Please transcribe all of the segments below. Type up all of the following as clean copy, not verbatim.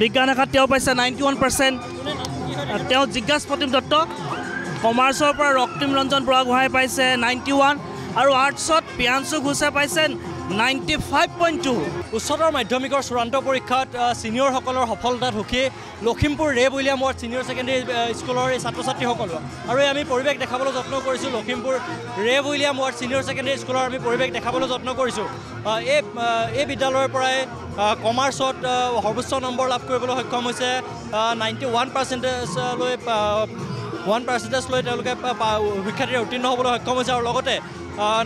বিজ্ঞান শাখাত তেওঁ পাইছে 91%। তেওঁ জিজ্ঞাসা প্ৰতিম দত্ত। কমাৰ্চৰ পৰা ৰক্তিম ৰঞ্জন বুঢ়াগোহাঁই পাইছে 91 আৰু আৰ্টছত প্ৰিয়াংশু ঘোষে পাইছে 95.2। উচ্চতৰ মাধ্যমিকৰ চূড়ান্ত পৰীক্ষাত ছিনিয়ৰসকলৰ সফলতাত সুখী লখিমপুৰ ৰে উইলিয়াম ৱাৰ্ড ছিনিয়ৰ ছেকেণ্ডেৰী স্কুলৰ এই ছাত্ৰ ছাত্ৰীসকলো। আৰু আমি পৰিৱেশ দেখাবলৈ যত্ন কৰিছোঁ লখিমপুৰ ৰে উইলিয়াম ৱাৰ্ড ছিনিয়ৰ ছেকেণ্ডেৰী স্কুলৰ আমি পৰিৱেশ দেখাবলৈ যত্ন কৰিছোঁ। এই বিদ্যালয়ৰ পৰাই কমাৰ্চত সৰ্বোচ্চ নম্বৰ লাভ কৰিবলৈ সক্ষম হৈছে 91% লৈ তেওঁলোকে শিক্ষাৰ্থীৰে উত্তীৰ্ণ হ'বলৈ সক্ষম হৈছে আৰু লগতে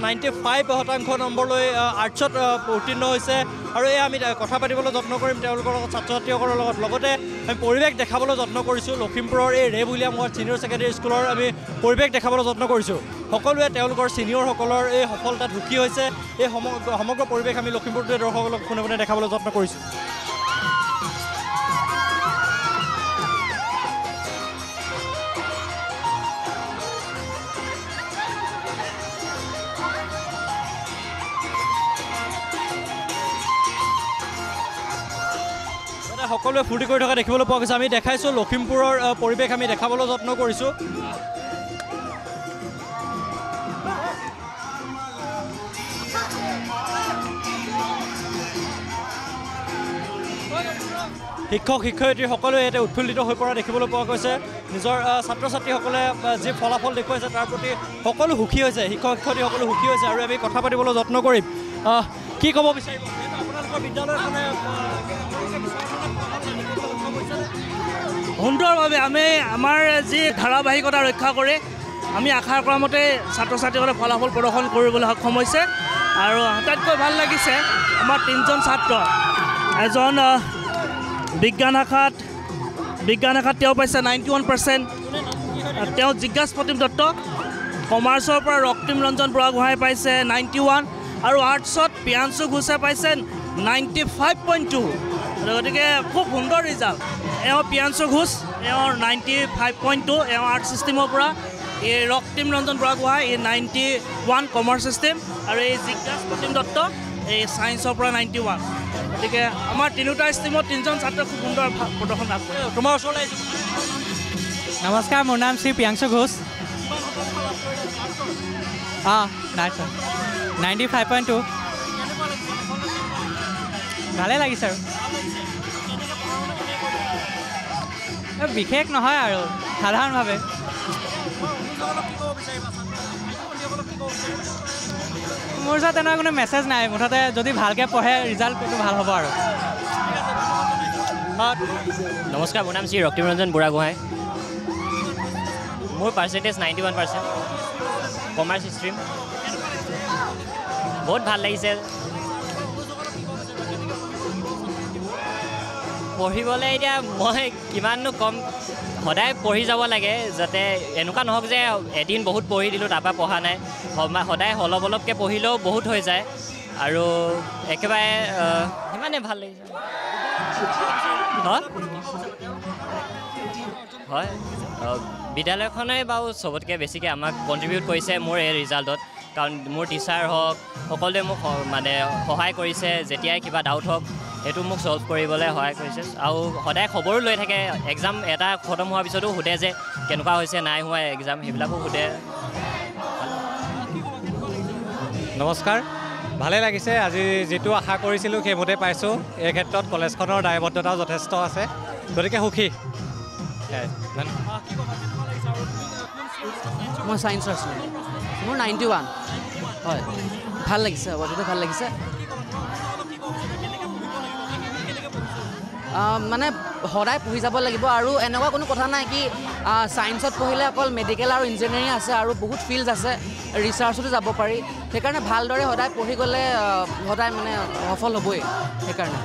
95% নম্বৰ লৈ আৰ্টছত উত্তীৰ্ণ হৈছে। আৰু এই আমি কথা পাতিবলৈ যত্ন কৰিম তেওঁলোকৰ লগত ছাত্ৰ ছাত্ৰীসকলৰ লগত। লগতে আমি পৰিৱেশ দেখাবলৈ যত্ন কৰিছোঁ লখিমপুৰৰ এই ৰে উইলিয়াম ৱাৰ্ড ছিনিয়ৰ ছেকেণ্ডেৰী স্কুলৰ আমি পৰিৱেশ দেখাবলৈ যত্ন কৰিছোঁ। সকলোৱে তেওঁলোকৰ ছিনিয়ৰসকলৰ এই সফলতাত সুখী হৈছে। এই সমগ্ৰ পৰিৱেশ আমি লখিমপুৰতে দৰ্শকসকলক পোনে পোনে দেখাবলৈ যত্ন কৰিছোঁ। সকলোৱে ফূৰ্তি কৰি থকা দেখিবলৈ পোৱা গৈছে। আমি দেখাইছোঁ লখিমপুৰৰ পৰিৱেশ আমি দেখাবলৈ যত্ন কৰিছোঁ। শিক্ষক শিক্ষয়িত্ৰী সকলোৱে ইয়াতে উৎফুল্লিত হৈ পৰা দেখিবলৈ পোৱা গৈছে। নিজৰ ছাত্ৰ ছাত্ৰীসকলে যি ফলাফল দেখুৱাইছে তাৰ প্ৰতি সকলো সুখী হৈছে। শিক্ষক শিক্ষয়িত্ৰী সকলো সুখী হৈছে আৰু আমি কথা পাতিবলৈ যত্ন কৰিম। কি ক'ব বিচাৰিব আপোনালোকৰ বিদ্যালয়খনে? সুন্দৰভাৱে আমি আমাৰ যি ধাৰাবাহিকতা ৰক্ষা কৰে আমি আশা কৰা মতে ছাত্ৰ ছাত্ৰীসকলে ফলাফল প্ৰদৰ্শন কৰিবলৈ সক্ষম হৈছে। আৰু আটাইতকৈ ভাল লাগিছে আমাৰ 3জন ছাত্ৰ। এজন বিজ্ঞান শাখাত তেওঁ পাইছে 91%। তেওঁ জিজ্ঞাসা প্ৰতিম দত্ত। কমাৰ্চৰ পৰা ৰক্তিম ৰঞ্জন বুঢ়াগোহাঁই পাইছে 91 আৰু আৰ্টছত প্ৰিয়াংশু ঘোষে পাইছে 95.2। গতিকে খুব সুন্দৰ ৰিজাল্ট। প্ৰিয়াংশু ঘোষ 95.2 আৰ্ট ছিষ্টেমৰ পৰা। এই ৰক্তিম ৰঞ্জন বুঢ়াগোহাঁই 91 কমাৰ্চ ছিষ্টেম আৰু এই জিজ্ঞাসা প্ৰতিম দত্ত এই ছায়েন্সৰ পৰা 91। গতিকে আমাৰ তিনিটা ষ্ট্ৰীমত 3জন ছাত্ৰই খুব সুন্দৰ প্ৰদৰ্শন লাভ কৰে। তোমাৰ ওচৰলৈ নমস্কাৰ, মোৰ নাম শ্ৰী প্ৰিয়াংশু ঘোষ। 95.2। ভালে লাগিছে আৰু বিশেষ নহয় আৰু সাধাৰণভাৱে। মোৰ ওচৰত তেনেকুৱা কোনো মেছেজ নাই। মুঠতে যদি ভালকৈ পঢ়ে ৰিজাল্টটো ভাল হ'ব আৰু। নমস্কাৰ, মোৰ নাম শ্ৰী ৰক্তিম ৰঞ্জন বুঢ়াগোহাঁই। মোৰ পাৰ্চেণ্টেজ 91%। Commerce stream. বহুত ভাল লাগিছে পঢ়িবলৈ। এতিয়া মই কিমাননো কম, সদায় পঢ়ি যাব লাগে, যাতে এনেকুৱা নহওক যে এদিন বহুত পঢ়ি দিলোঁ তাৰপৰা পঢ়া নাই। সদায় অলপ অলপকৈ পঢ়িলেও বহুত হৈ যায় আৰু একেবাৰে সিমানে ভাল লাগিছে। হয়, বিদ্যালয়খনে বাৰু চবতকৈ বেছিকৈ আমাক কণ্ট্ৰিবিউট কৰিছে মোৰ এই ৰিজাল্টত। কাৰণ মোৰ টিচাৰ হওক সকলোৱে মোক মানে সহায় কৰিছে। যেতিয়াই কিবা ডাউট হওক সেইটো মোক ছল্ভ কৰিবলৈ সহায় কৰিছে আৰু সদায় খবৰো লৈ থাকে। এক্সাম এটা খতম হোৱাৰ পিছতো সোধে যে কেনেকুৱা হৈছে নাই হোৱা এক্সাম, সেইবিলাকো সোধে। নমস্কাৰ, ভালে লাগিছে। আজি যিটো আশা কৰিছিলোঁ সেইমতে পাইছোঁ। এই ক্ষেত্ৰত কলেজখনৰ দায়বদ্ধতাও যথেষ্ট আছে, গতিকে সুখী। মই ছায়েন্সৰ আছিলোঁ। মোৰ 91। হয়, ভাল লাগিছে, অৱশ্যে ভাল লাগিছে। মানে সদায় পঢ়ি যাব লাগিব আৰু এনেকুৱা কোনো কথা নাই কি ছায়েন্সত পঢ়িলে অকল মেডিকেল আৰু ইঞ্জিনিয়াৰিং আছে আৰু বহুত ফিল্ড আছে, ৰিচাৰ্চতো যাব পাৰি। সেইকাৰণে ভালদৰে সদায় পঢ়ি গ'লে সদায় মানে সফল হ'বই। সেইকাৰণে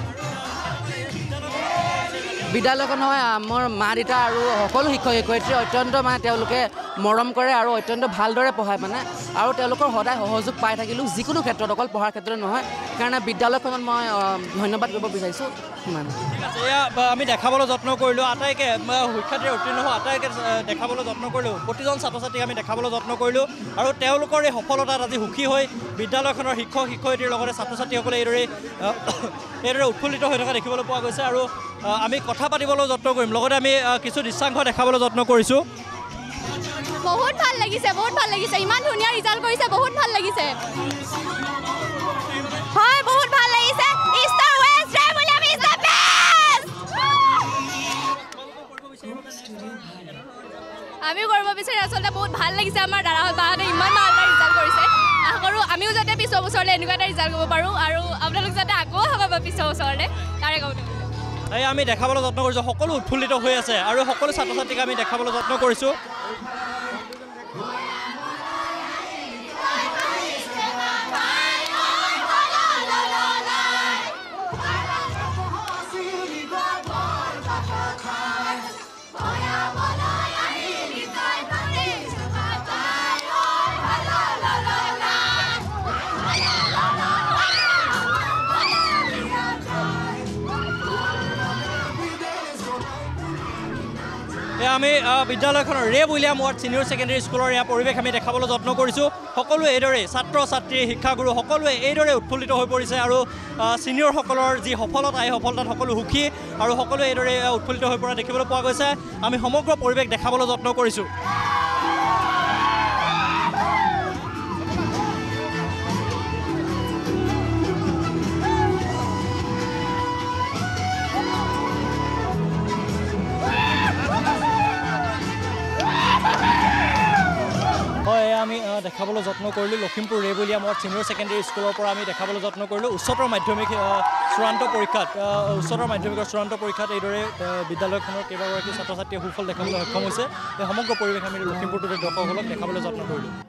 বিদ্যালয়খন হয় মোৰ মা দেউতা আৰু সকলো শিক্ষক শিক্ষয়িত্ৰী অত্যন্ত মানে তেওঁলোকে মৰম কৰে আৰু অত্যন্ত ভালদৰে পঢ়ায় মানে আৰু তেওঁলোকৰ সদায় সহযোগ পাই থাকিলোঁ যিকোনো ক্ষেত্ৰত অকল পঢ়াৰ ক্ষেত্ৰতে নহয় সেইকাৰণে বিদ্যালয়খনত মই ধন্যবাদ কৰিব বিচাৰিছোঁ সিমান ঠিক আছে এয়া আমি দেখাবলৈ যত্ন কৰিলোঁ আটাইকে শিক্ষাৰ্থীৰ উত্তীৰ্ণ হোৱা আটাইকে দেখাবলৈ যত্ন কৰিলোঁ প্ৰতিজন ছাত্ৰ ছাত্ৰীক আমি দেখাবলৈ যত্ন কৰিলোঁ আৰু তেওঁলোকৰ এই সফলতাত আজি সুখী হৈ বিদ্যালয়খনৰ শিক্ষক শিক্ষয়িত্ৰীৰ লগতে ছাত্ৰ ছাত্ৰীসকলে এইদৰে উৎফুল্লিত হৈ থকা দেখিবলৈ পোৱা গৈছে আৰু আমি কথা পাতিবলৈ যত্ন কৰিম লগতে আমি কিছু দৃশ্যাংশ দেখাবলৈ যত্ন কৰিছোঁ বহুত ভাল লাগিছে ইমান ধুনীয়া ৰিজাল্ট কৰিছে বহুত ভাল লাগিছে হয় বহুত ভাল লাগিছে ইষ্টাৰ ৱেষ্ট ৰেগুলাম ইজ দ্য বেষ্ট আমি কৰিব বিচাৰি আচলতে বহুত ভাল লাগিছে আমাৰ দাদাহঁত বাহঁতে ইমান ভাল ৰিজাল্ট কৰিছে আশা কৰোঁ আমিও যাতে পিছৰ বছৰলৈ এনেকুৱা এটা ৰিজাল্ট কৰিব পাৰোঁ আৰু আপোনালোক যাতে আকৌ হ'ব পিছৰ বছৰলৈ তাৰে কওঁতে এই আমি দেখাবলৈ যত্ন কৰিছোঁ সকলো উৎফুল্লিত হৈ আছে আৰু সকলো ছাত্ৰ ছাত্ৰীক আমি দেখাবলৈ যত্ন কৰিছোঁ আমি বিদ্যালয়খনৰ Raab William ward senior secondary স্কুলৰ ইয়াৰ পৰিৱেশ আমি দেখাবলৈ যত্ন কৰিছোঁ সকলোৱে এইদৰে ছাত্ৰ ছাত্ৰী শিক্ষাগুৰু সকলোৱে এইদৰে উৎফুল্লিত হৈ পৰিছে আৰু ছিনিয়ৰসকলৰ যি সফলতা এই সফলতাত সকলো সুখী আৰু সকলোৱে এইদৰে উৎফুল্লিত হৈ পৰা দেখিবলৈ পোৱা গৈছে আমি সমগ্ৰ পৰিৱেশ দেখাবলৈ যত্ন কৰিছোঁ হয় আমি দেখাবলৈ যত্ন কৰিলোঁ Lakhimpur Raab William ward senior secondary স্কুলৰ পৰা আমি দেখাবলৈ যত্ন কৰিলোঁ উচ্চতৰ মাধ্যমিক চূড়ান্ত পৰীক্ষাত এইদৰে বিদ্যালয়খনৰ কেইবাগৰাকী ছাত্ৰ ছাত্ৰীয়ে সুফল দেখাবলৈ সক্ষম হৈছে এই সমগ্ৰ পৰিৱেশ আমি লখিমপুৰ টুডে দৰ্শকসকলক দেখাবলৈ যত্ন কৰিলোঁ